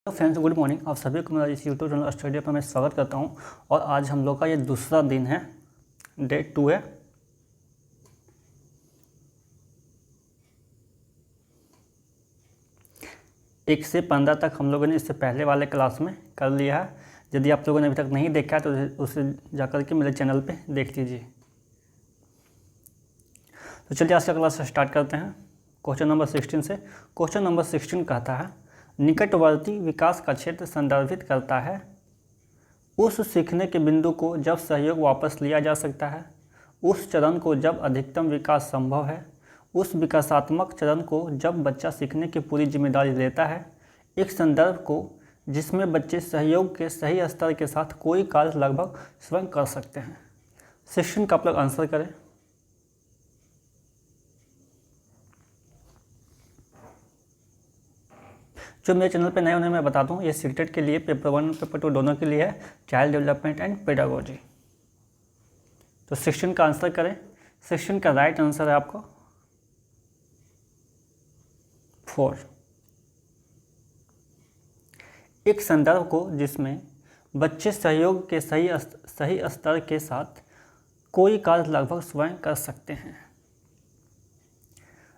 Hello friends, good morning. आप सभी को मेरा इस यूट्यूब चैनल स्टडी पर मैं स्वागत करता हूं। और आज हम लोग का ये दूसरा दिन है, डे 2 है। एक से 15 तक हम लोगों ने इससे पहले वाले क्लास में कर लिया है। यदि आप लोगों ने अभी तक नहीं देखा है तो उसे जाकर के मेरे चैनल पे देख लीजिए। तो चलिए आज का क्लास स्टार्ट करते हैं क्वेश्चन नंबर 16 से। क्वेश्चन नंबर 16 कहता है, निकटवर्ती विकास का क्षेत्र संदर्भित करता है उस सीखने के बिंदु को जब सहयोग वापस लिया जा सकता है, उस चरण को जब अधिकतम विकास संभव है, उस विकासात्मक चरण को जब बच्चा सीखने की पूरी जिम्मेदारी लेता है, एक संदर्भ को जिसमें बच्चे सहयोग के सही स्तर के साथ कोई कार्य लगभग स्वयं कर सकते हैं। 16 का आप लोग आंसर करें। जो मेरे चैनल पे नए उन्हें मैं बता दूं, ये सीटेट के लिए पेपर 1 पेपर 2 दोनों के लिए है, चाइल्ड डेवलपमेंट एंड पेडागोजी। तो 16 का आंसर करें। 16 का राइट आंसर है आपको 4। एक संदर्भ को जिसमें बच्चे सहयोग के सही स्तर के साथ कोई कार्य लगभग स्वयं कर सकते हैं।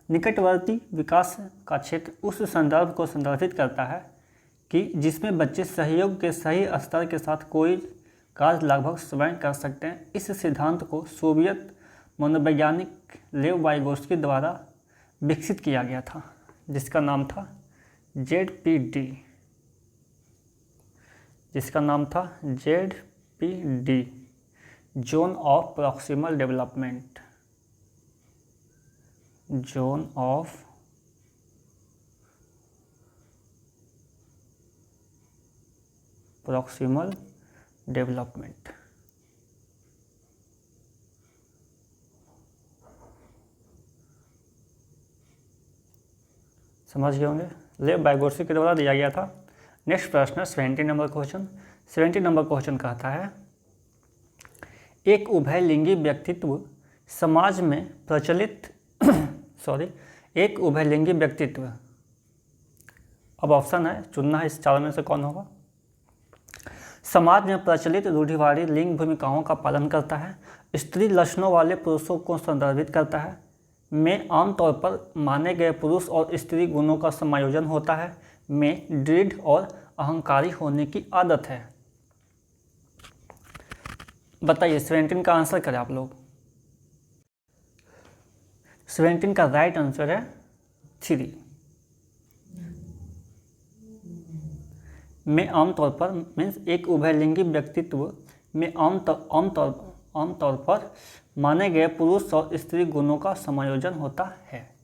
निकटवर्ती विकास का क्षेत्र उस संदर्भ को संदर्भित करता है कि जिसमें बच्चे सहयोग के सही स्तर के साथ कोई कार्य लगभग स्वयं कर सकते हैं। इस सिद्धांत को सोवियत मनोवैज्ञानिक लेव वाइगोत्स्की द्वारा विकसित किया गया था, जिसका नाम था ZPD, zone of proximal development. Zone of proximal development. समझ गए होंगे, लेव वाइगोत्स्की के द्वारा दिया गया था। नेक्स्ट प्रश्न 17 नंबर क्वेश्चन। 17 नंबर क्वेश्चन कहता है, एक उभयलिंगी व्यक्तित्व समाज में प्रचलित एक उभयलिंगी व्यक्तित्व। अब ऑप्शन है, चुनना है इस चारों में से कौन होगा। समाज में प्रचलित रूढ़िवादी लिंग भूमिकाओं का पालन करता है, स्त्री लक्षणों वाले पुरुषों को संदर्भित करता है, में आमतौर पर माने गए पुरुष और स्त्री गुणों का समायोजन होता है, में दृढ़ और अहंकारी होने की आदत है। बताइए 17 का आंसर करें आप लोग। 17 का राइट आंसर है 3। में आमतौर पर मीन्स एक उभयलिंगी व्यक्तित्व में आमतौर पर माने गए पुरुष और स्त्री गुणों का समायोजन होता है।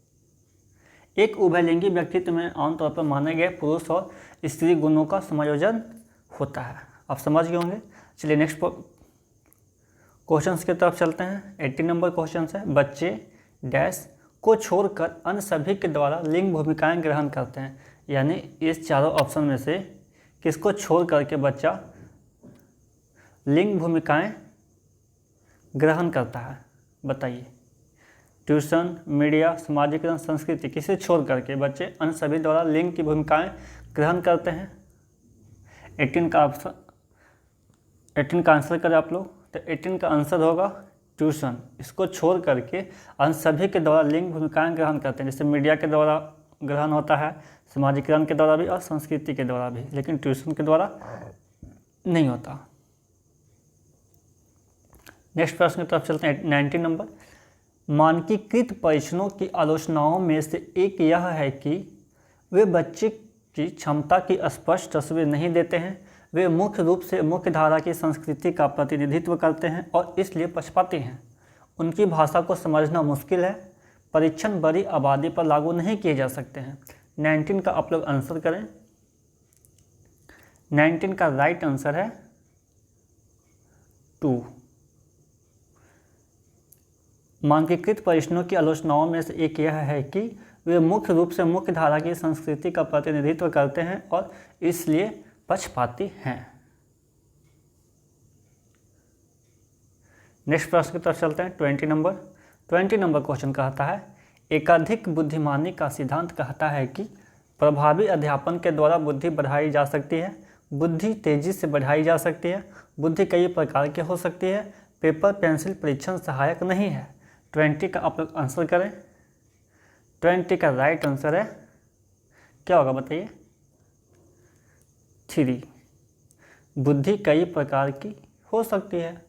एक उभयलिंगी व्यक्तित्व में आमतौर पर माने गए पुरुष और स्त्री गुणों का समायोजन होता है। आप समझ गए होंगे। चलिए नेक्स्ट क्वेश्चंस की तरफ चलते हैं। 18 नंबर क्वेश्चन है, बच्चे डैश को छोड़कर अन्य सभी के द्वारा लिंग भूमिकाएं ग्रहण करते हैं। यानी इस चारों ऑप्शन में से किसको छोड़ करके बच्चा लिंग भूमिकाएं ग्रहण करता है। बताइए, ट्यूशन, मीडिया, सामाजिकरण, संस्कृति, किसे छोड़ करके बच्चे अन्य सभी द्वारा लिंग की भूमिकाएं ग्रहण करते हैं। 18 का आंसर करें आप लोग। तो 18 का आंसर होगा ट्यूशन। इसको छोड़ करके अन्य सभी के द्वारा लिंग भूमिकाएं ग्रहण करते हैं, जैसे मीडिया के द्वारा ग्रहण होता है, सामाजिकरण के द्वारा भी और संस्कृति के द्वारा भी, लेकिन ट्यूशन के द्वारा नहीं होता। नेक्स्ट प्रश्न की तरफ चलते हैं। 19 नंबर, मानकीकृत परीक्षणों की आलोचनाओं में से एक यह है कि वे बच्चे की क्षमता की स्पष्ट तस्वीर नहीं देते हैं, वे मुख्य रूप से मुख्य धारा की संस्कृति का प्रतिनिधित्व करते हैं और इसलिए पक्षपाती हैं। उनकी भाषा को समझना मुश्किल है, परीक्षण बड़ी आबादी पर लागू नहीं किए जा सकते हैं। 19 का आप लोग आंसर करें। 19 का राइट आंसर है 2। मानकीकृत परीक्षणों की आलोचनाओं में से एक यह है कि वे मुख्य रूप से मुख्य धारा की संस्कृति का प्रतिनिधित्व करते हैं और इसलिए पक्षपाती हैं। नेक्स्ट प्रश्न की तरफ चलते हैं। 20 नंबर क्वेश्चन कहता है, एकाधिक बुद्धिमानी का सिद्धांत कहता है कि प्रभावी अध्यापन के द्वारा बुद्धि बढ़ाई जा सकती है, बुद्धि तेजी से बढ़ाई जा सकती है, बुद्धि कई प्रकार की हो सकती है, पेपर पेंसिल परीक्षण सहायक नहीं है। 20 का आप लोग आंसर करें। 20 का राइट आंसर है, क्या होगा बताइए? 3। बुद्धि कई प्रकार की हो सकती है।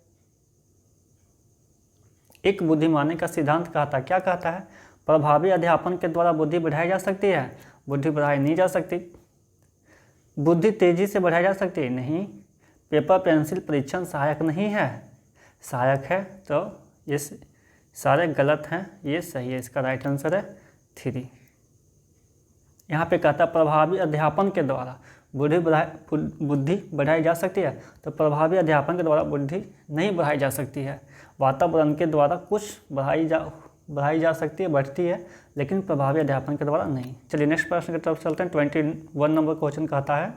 एक बुद्धिमानी का सिद्धांत कहता, क्या कहता है? प्रभावी अध्यापन के द्वारा बुद्धि बढ़ाई जा सकती है, बुद्धि बढ़ाई नहीं जा सकती। बुद्धि तेजी से बढ़ाई जा सकती है, नहीं। पेपर पेंसिल परीक्षण सहायक नहीं है, सहायक है। तो ये सारे गलत हैं, ये सही है। इसका राइट आंसर है 3। यहाँ पे कहता है प्रभावी अध्यापन के द्वारा बुद्धि बढ़ाई जा सकती है, तो प्रभावी अध्यापन के द्वारा बुद्धि नहीं बढ़ाई जा सकती है। वातावरण के द्वारा कुछ बढ़ाई जा सकती है, बढ़ती है, लेकिन प्रभावी अध्यापन के द्वारा नहीं। चलिए नेक्स्ट प्रश्न की तरफ चलते हैं। 21 नंबर क्वेश्चन कहता है,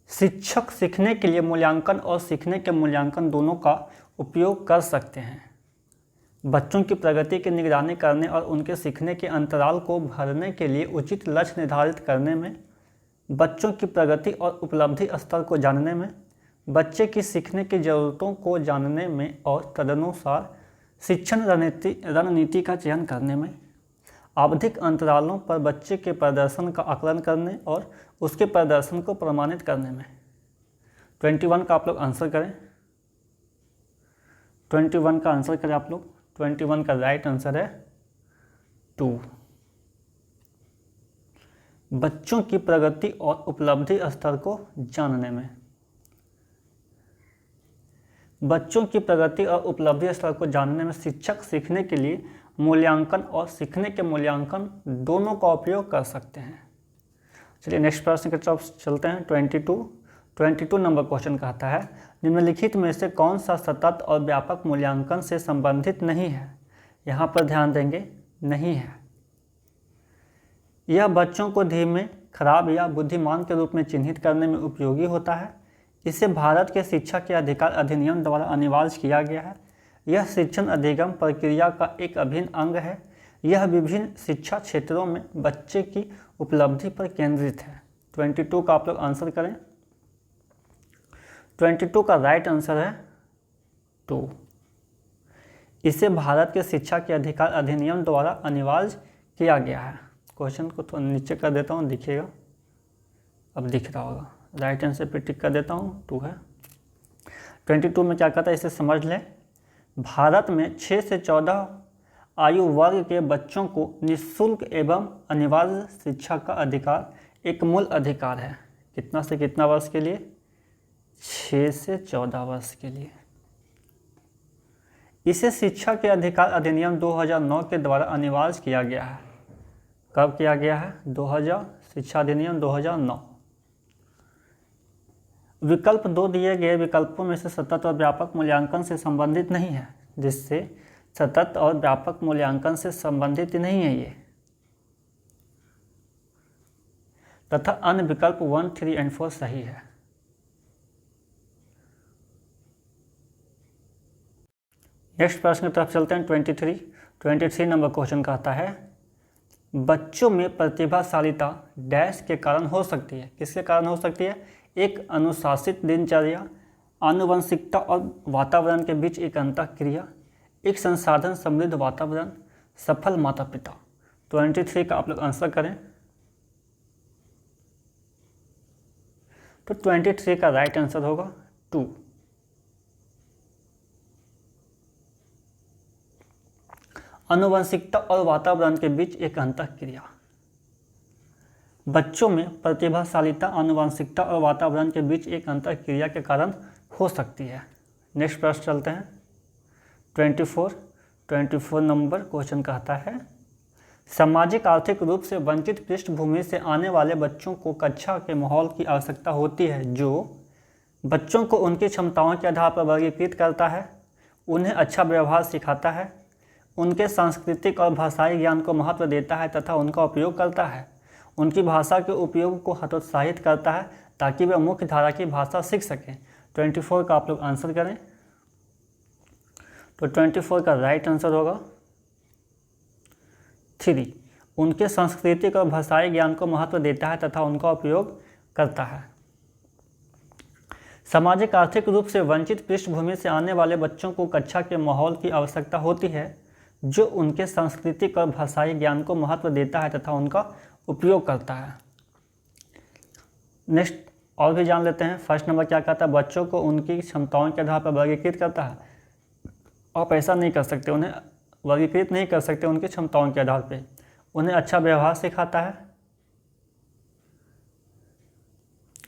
शिक्षक सीखने के लिए मूल्यांकन और सीखने के मूल्यांकन दोनों का उपयोग कर सकते हैं। बच्चों की प्रगति की निगरानी करने और उनके सीखने के अंतराल को भरने के लिए उचित लक्ष्य निर्धारित करने में, बच्चों की प्रगति और उपलब्धि स्तर को जानने में, बच्चे की सीखने की ज़रूरतों को जानने में और तदनुसार शिक्षण रणनीति का चयन करने में, आवधिक अंतरालों पर बच्चे के प्रदर्शन का आकलन करने और उसके प्रदर्शन को प्रमाणित करने में। 21 का आप लोग आंसर करें। 21 का आंसर करें आप लोग। 21 का राइट आंसर है 2। बच्चों की प्रगति और उपलब्धि स्तर को जानने में। बच्चों की प्रगति और उपलब्धि स्तर को जानने में शिक्षक सीखने के लिए मूल्यांकन और सीखने के मूल्यांकन दोनों का उपयोग कर सकते हैं। चलिए नेक्स्ट प्रश्न की तरफ चलते हैं। 22 नंबर क्वेश्चन कहता है, निम्नलिखित में से कौन सा सतत और व्यापक मूल्यांकन से संबंधित नहीं है? यहाँ पर ध्यान देंगे, नहीं है। यह बच्चों को धीमे, खराब या बुद्धिमान के रूप में चिन्हित करने में उपयोगी होता है। इसे भारत के शिक्षा के अधिकार अधिनियम द्वारा अनिवार्य किया गया है। यह शिक्षण अधिगम प्रक्रिया का एक अभिन्न अंग है। यह विभिन्न शिक्षा क्षेत्रों में बच्चे की उपलब्धि पर केंद्रित है। 22 का आप लोग आंसर करें। 22 का राइट आंसर है 2। इसे भारत के शिक्षा के अधिकार अधिनियम द्वारा अनिवार्य किया गया है। क्वेश्चन को थोड़ा नीचे कर देता हूँ, दिखेगा, अब दिख रहा होगा। राइट आंसर पे टिक कर देता हूँ, 2 है। 22 में क्या कहता है, इसे समझ लें। भारत में 6 से 14 आयु वर्ग के बच्चों को निःशुल्क एवं अनिवार्य शिक्षा का अधिकार एक मूल अधिकार है। कितना से कितना वर्ष के लिए? 6 से 14 वर्ष के लिए। इसे शिक्षा के अधिकार अधिनियम 2009 के द्वारा अनिवार्य किया गया है। कब किया गया है? 2000, शिक्षा अधिनियम 2009। विकल्प 2 दिए गए विकल्पों में से सतत और व्यापक मूल्यांकन से संबंधित नहीं है, जिससे सतत और व्यापक मूल्यांकन से संबंधित नहीं है ये, तथा अन्य विकल्प 1, 3 एंड 4 सही है। नेक्स्ट प्रश्न की तरफ चलते हैं। 23 नंबर क्वेश्चन कहता है, बच्चों में प्रतिभाशालीता डैश के कारण हो सकती है। किसके कारण हो सकती है? एक अनुशासित दिनचर्या, आनुवंशिकता और वातावरण के बीच एक अंतःक्रिया, एक संसाधन समृद्ध वातावरण, सफल माता पिता। 23 का आप लोग आंसर करें। तो 23 का राइट आंसर होगा 2। आनुवंशिकता और वातावरण के बीच एक अंतःक्रिया। बच्चों में प्रतिभाशालीता आनुवंशिकता और वातावरण के बीच एक अंतःक्रिया के कारण हो सकती है। नेक्स्ट प्रश्न चलते हैं। 24 नंबर क्वेश्चन कहता है, सामाजिक आर्थिक रूप से वंचित पृष्ठभूमि से आने वाले बच्चों को कक्षा के माहौल की आवश्यकता होती है जो बच्चों को उनकी क्षमताओं के आधार पर वर्गीकृत करता है, उन्हें अच्छा व्यवहार सिखाता है, उनके सांस्कृतिक और भाषाई ज्ञान को महत्व देता है तथा उनका उपयोग करता है, उनकी भाषा के उपयोग को हतोत्साहित करता है ताकि वे मुख्य धारा की भाषा सीख सकें। 24 का आप लोग आंसर करें। तो 24 का राइट आंसर होगा 3। उनके सांस्कृतिक और भाषाई ज्ञान को महत्व देता है तथा उनका उपयोग करता है। सामाजिक आर्थिक रूप से वंचित पृष्ठभूमि से आने वाले बच्चों को कक्षा के माहौल की आवश्यकता होती है जो उनके सांस्कृतिक और भाषाई ज्ञान को महत्व देता है तथा उनका उपयोग करता है। नेक्स्ट और भी जान लेते हैं। फर्स्ट नंबर क्या कहता है, बच्चों को उनकी क्षमताओं के आधार पर वर्गीकृत करता है। आप ऐसा नहीं कर सकते, उन्हें वर्गीकृत नहीं कर सकते उनकी क्षमताओं के आधार पर। उन्हें अच्छा व्यवहार सिखाता है,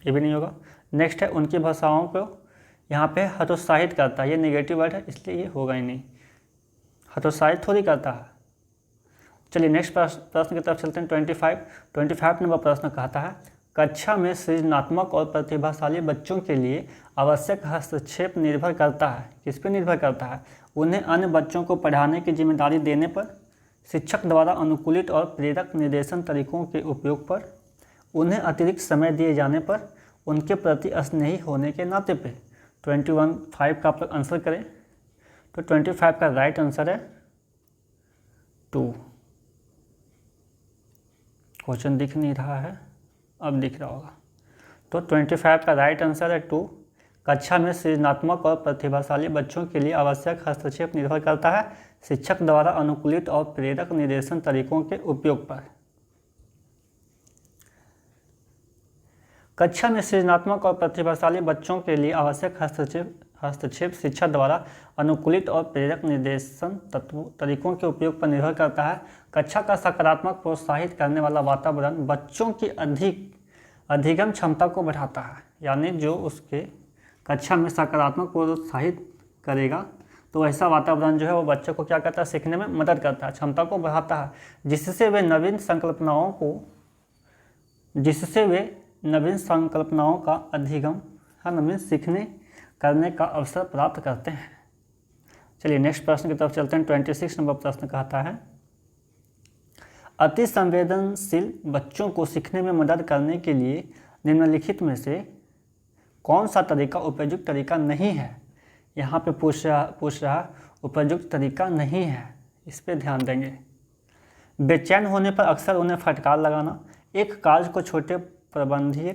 ये भी नहीं होगा। नेक्स्ट है उनकी भाषाओं को यहाँ पे हतोत्साहित करता है, ये नेगेटिव वर्ड है इसलिए ये होगा ही नहीं, हतोत्साहित थोड़ी करता है। चलिए नेक्स्ट प्रश्न की तरफ चलते हैं। 25 नंबर प्रश्न कहता है, कक्षा में सृजनात्मक और प्रतिभाशाली बच्चों के लिए आवश्यक हस्तक्षेप निर्भर करता है, किस पे निर्भर करता है? उन्हें अन्य बच्चों को पढ़ाने की जिम्मेदारी देने पर, शिक्षक द्वारा अनुकूलित और प्रेरक निर्देशन तरीकों के उपयोग पर, उन्हें अतिरिक्त समय दिए जाने पर, उनके प्रति स्नेही होने के नाते पे। 25 का आप लोग आंसर करें तो 25 का राइट आंसर है 2। क्वेश्चन दिख नहीं रहा है, अब दिख रहा होगा। तो 25 का राइट आंसर है 2। कक्षा में सृजनात्मक और प्रतिभाशाली बच्चों के लिए आवश्यक हस्तक्षेप निर्भर करता है शिक्षक द्वारा अनुकूलित और प्रेरक निर्देशन तरीकों के उपयोग पर। कक्षा में सृजनात्मक और प्रतिभाशाली बच्चों के लिए आवश्यक हस्तक्षेप शिक्षक द्वारा अनुकूलित और प्रेरक निर्देशन तरीकों के उपयोग पर निर्भर करता है। कक्षा का सकारात्मक प्रोत्साहित करने वाला वातावरण बच्चों की अधिगम क्षमता को बढ़ाता है, यानी जो उसके कक्षा में सकारात्मक प्रोत्साहित करेगा तो ऐसा वातावरण जो है वो बच्चों को क्या करता है, सीखने में मदद करता है, क्षमता को बढ़ाता है, जिससे वे नवीन संकल्पनाओं का अधिगम नवीन सीखने करने का अवसर प्राप्त करते हैं। चलिए नेक्स्ट प्रश्न की तरफ चलते हैं। 26 नंबर प्रश्न कहता है, अति संवेदनशील बच्चों को सीखने में मदद करने के लिए निम्नलिखित में से कौन सा तरीका उपयुक्त तरीका नहीं है? यहाँ पे पूछ रहा उपयुक्त तरीका नहीं है, इस पर ध्यान देंगे। बेचैन होने पर अक्सर उन्हें फटकार लगाना, एक कार्य को छोटे प्रबंधीय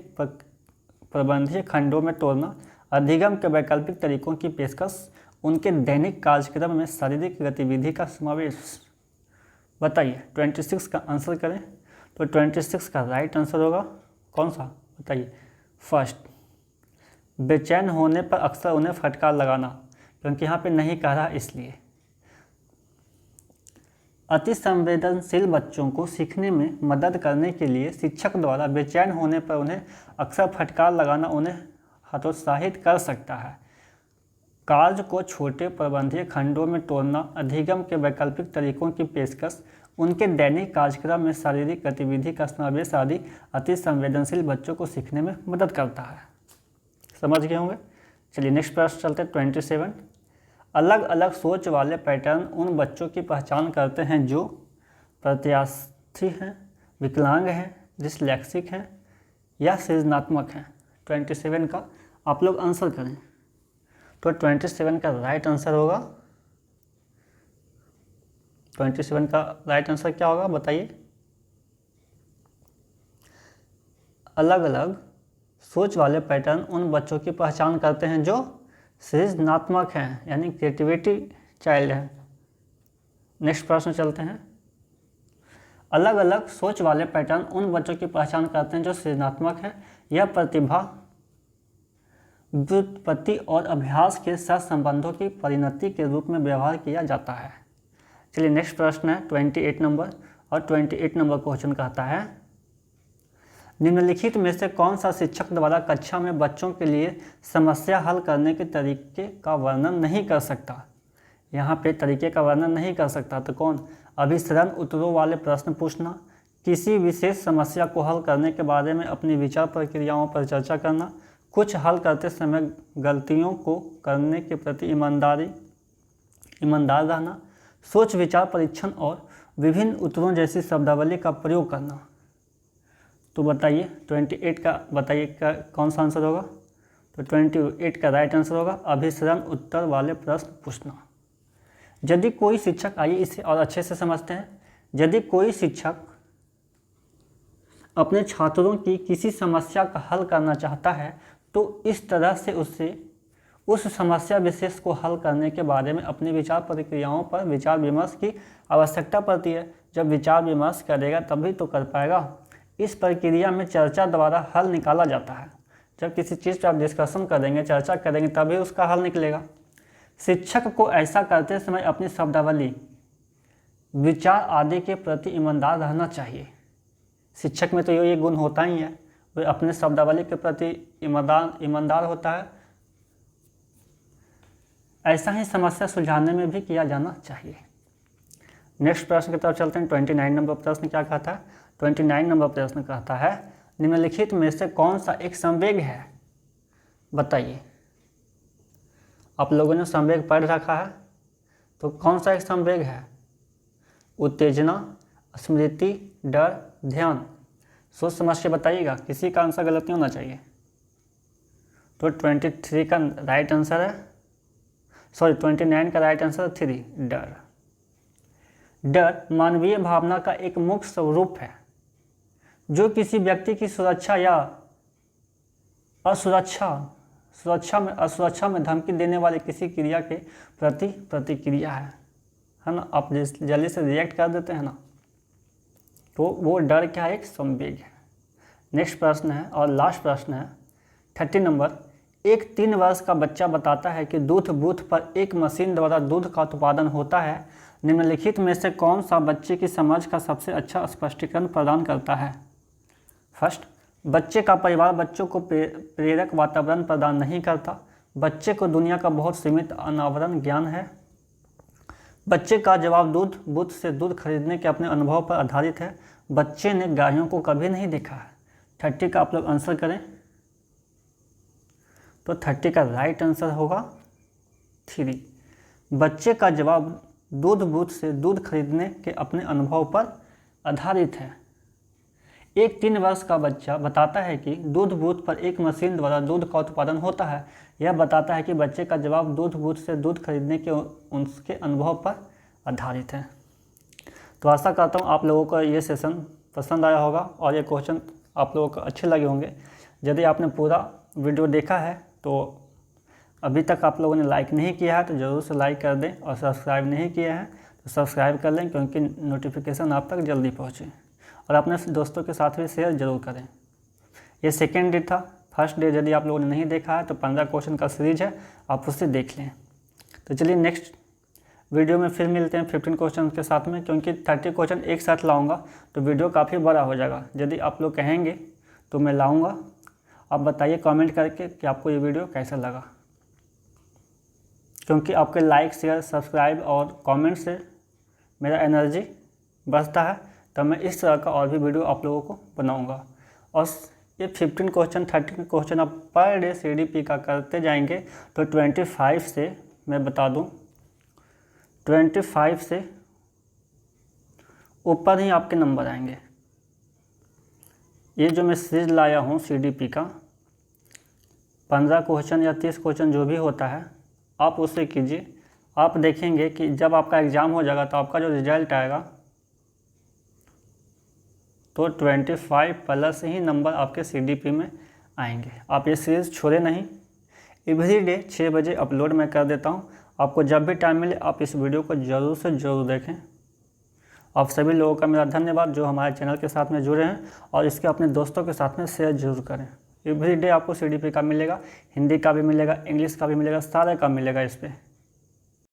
खंडों में तोड़ना, अधिगम के वैकल्पिक तरीकों की पेशकश, उनके दैनिक कार्यक्रम में शारीरिक गतिविधि का समावेश। बताइए 26 का आंसर करें तो 26 का राइट आंसर होगा कौन सा? बताइए। फर्स्ट, बेचैन होने पर अक्सर उन्हें फटकार लगाना, क्योंकि यहाँ पे नहीं कह रहा इसलिए। अति संवेदनशील बच्चों को सीखने में मदद करने के लिए शिक्षक द्वारा बेचैन होने पर उन्हें अक्सर फटकार लगाना उन्हें हतोत्साहित कर सकता है। कार्य को छोटे प्रबंधीय खंडों में तोड़ना, अधिगम के वैकल्पिक तरीकों की पेशकश, उनके दैनिक कार्यक्रम में शारीरिक गतिविधि का समावेश आदि अति संवेदनशील बच्चों को सीखने में मदद करता है। समझ गए होंगे। चलिए नेक्स्ट प्रश्न चलते हैं। 27, अलग अलग सोच वाले पैटर्न उन बच्चों की पहचान करते हैं जो प्रत्यास्थी हैं, विकलांग हैं, डिसलेक्सिक हैं या सृजनात्मक हैं। 27 का आप लोग आंसर करें तो 27 का राइट आंसर होगा 27 का राइट आंसर क्या होगा बताइए? अलग अलग सोच वाले पैटर्न उन बच्चों की पहचान करते हैं जो सृजनात्मक हैं, यानी क्रिएटिविटी चाइल्ड है। नेक्स्ट प्रश्न चलते हैं। अलग अलग सोच वाले पैटर्न उन बच्चों की पहचान करते हैं जो सृजनात्मक है। यह प्रतिभा, व्युत्पत्ति और अभ्यास के सहसंबंधों की परिणति के रूप में व्यवहार किया जाता है। चलिए नेक्स्ट प्रश्न है 28 नंबर, और 28 नंबर क्वेश्चन कहता है, निम्नलिखित में से कौन सा शिक्षक द्वारा कक्षा में बच्चों के लिए समस्या हल करने के तरीके का वर्णन नहीं कर सकता? यहाँ पे तरीके का वर्णन नहीं कर सकता तो कौन? अभिसरण उत्तरों वाले प्रश्न पूछना, किसी विशेष समस्या को हल करने के बारे में अपनी विचार प्रक्रियाओं पर चर्चा करना, कुछ हल करते समय गलतियों को करने के प्रति ईमानदार रहना, सोच विचार परीक्षण और विभिन्न उत्तरों जैसी शब्दावली का प्रयोग करना। तो बताइए 28 का बताइए कौन सा आंसर होगा? तो 28 का राइट आंसर होगा अभिसरण उत्तर वाले प्रश्न पूछना। यदि कोई शिक्षक, आइए इसे और अच्छे से समझते हैं, यदि कोई शिक्षक अपने छात्रों की किसी समस्या का हल करना चाहता है तो इस तरह से उससे उस समस्या विशेष को हल करने के बारे में अपनी विचार प्रक्रियाओं पर विचार विमर्श की आवश्यकता पड़ती है। जब विचार विमर्श करेगा तभी तो कर पाएगा। इस प्रक्रिया में चर्चा द्वारा हल निकाला जाता है। जब किसी चीज़ पर आप डिस्कशन करेंगे, चर्चा करेंगे, तभी उसका हल निकलेगा। शिक्षक को ऐसा करते समय अपनी शब्दावली, विचार आदि के प्रति ईमानदार रहना चाहिए। शिक्षक में तो ये गुण होता ही है, वह अपने शब्दावली के प्रति ईमानदार होता है। ऐसा ही समस्या सुलझाने में भी किया जाना चाहिए। नेक्स्ट प्रश्न की तरफ चलते हैं। 29 नंबर प्रश्न क्या कहता है? 29 नंबर प्रश्न कहता है, निम्नलिखित में से कौन सा एक संवेग है? बताइए। आप लोगों ने संवेग पढ़ रखा है, तो कौन सा एक संवेग है? उत्तेजना, स्मृति, डर, ध्यान। सोच समझ के बताइएगा, किसी का आंसर गलत नहीं होना चाहिए। तो 23 का राइट आंसर है, 29 का राइट आंसर 3, डर। डर मानवीय भावना का एक मुख्य स्वरूप है जो किसी व्यक्ति की सुरक्षा या असुरक्षा में धमकी देने वाली किसी क्रिया के प्रति प्रतिक्रिया है ना। आप जल्दी से रिएक्ट कर देते हैं ना, तो वो डर क्या है? एक संवेग है। नेक्स्ट प्रश्न है और लास्ट प्रश्न है 30 नंबर। एक 3 वर्ष का बच्चा बताता है कि दूध बूथ पर एक मशीन द्वारा दूध का उत्पादन होता है। निम्नलिखित में से कौन सा बच्चे की समझ का सबसे अच्छा स्पष्टीकरण प्रदान करता है? फर्स्ट, बच्चे का परिवार बच्चों को प्रेरक वातावरण प्रदान नहीं करता। बच्चे को दुनिया का बहुत सीमित अनावरण ज्ञान है। बच्चे का जवाब दूध बूथ से दूध खरीदने के अपने अनुभव पर आधारित है। बच्चे ने गायों को कभी नहीं देखा है। 30 का आप लोग आंसर करें, तो 30 का राइट आंसर होगा 3। बच्चे का जवाब दूध बूथ से दूध खरीदने के अपने अनुभव पर आधारित है। एक 3 वर्ष का बच्चा बताता है कि दूध बूथ पर एक मशीन द्वारा दूध का उत्पादन होता है। यह बताता है कि बच्चे का जवाब दूध बूथ से दूध खरीदने के उसके अनुभव पर आधारित है। तो आशा करता हूँ आप लोगों को ये सेशन पसंद आया होगा और ये क्वेश्चन आप लोगों को अच्छे लगे होंगे। यदि आपने पूरा वीडियो देखा है तो अभी तक आप लोगों ने लाइक नहीं किया है तो ज़रूर से लाइक कर दें, और सब्सक्राइब नहीं किया है तो सब्सक्राइब कर लें, क्योंकि नोटिफिकेशन आप तक जल्दी पहुँचे। और अपने दोस्तों के साथ भी शेयर जरूर करें। ये सेकेंड डे था। फर्स्ट डे यदि आप लोगों ने नहीं देखा है तो 15 क्वेश्चन का सीरीज है, आप उससे देख लें। तो चलिए नेक्स्ट वीडियो में फिर मिलते हैं 15 क्वेश्चन के साथ में, क्योंकि 30 क्वेश्चन एक साथ लाऊंगा तो वीडियो काफ़ी बड़ा हो जाएगा। यदि आप लोग कहेंगे तो मैं लाऊंगा। आप बताइए कमेंट करके कि आपको ये वीडियो कैसा लगा, क्योंकि आपके लाइक, शेयर, सब्सक्राइब और कमेंट से मेरा एनर्जी बढ़ता है, तब मैं इस तरह का और भी वीडियो आप लोगों को बनाऊंगा। और ये 15 क्वेश्चन 30 क्वेश्चन आप पर डे CDP का करते जाएंगे तो 25 से मैं बता दूं 25 से ऊपर ही आपके नंबर आएंगे। ये जो मैं सीरीज लाया हूँ CDP का 15 क्वेश्चन या 30 क्वेश्चन जो भी होता है आप उससे कीजिए। आप देखेंगे कि जब आपका एग्ज़ाम हो जाएगा तो आपका जो रिजल्ट आएगा तो 25 प्लस ही नंबर आपके CDP में आएंगे। आप ये सीरीज़ छोड़े नहीं। एवरी डे 6 बजे अपलोड मैं कर देता हूँ। आपको जब भी टाइम मिले आप इस वीडियो को ज़रूर से ज़रूर देखें। आप सभी लोगों का मेरा धन्यवाद जो हमारे चैनल के साथ में जुड़े हैं, और इसके अपने दोस्तों के साथ में शेयर जरूर करें। एवरी डे आपको CDP का मिलेगा, हिंदी का भी मिलेगा, इंग्लिश का भी मिलेगा, सारे का मिलेगा इस पर।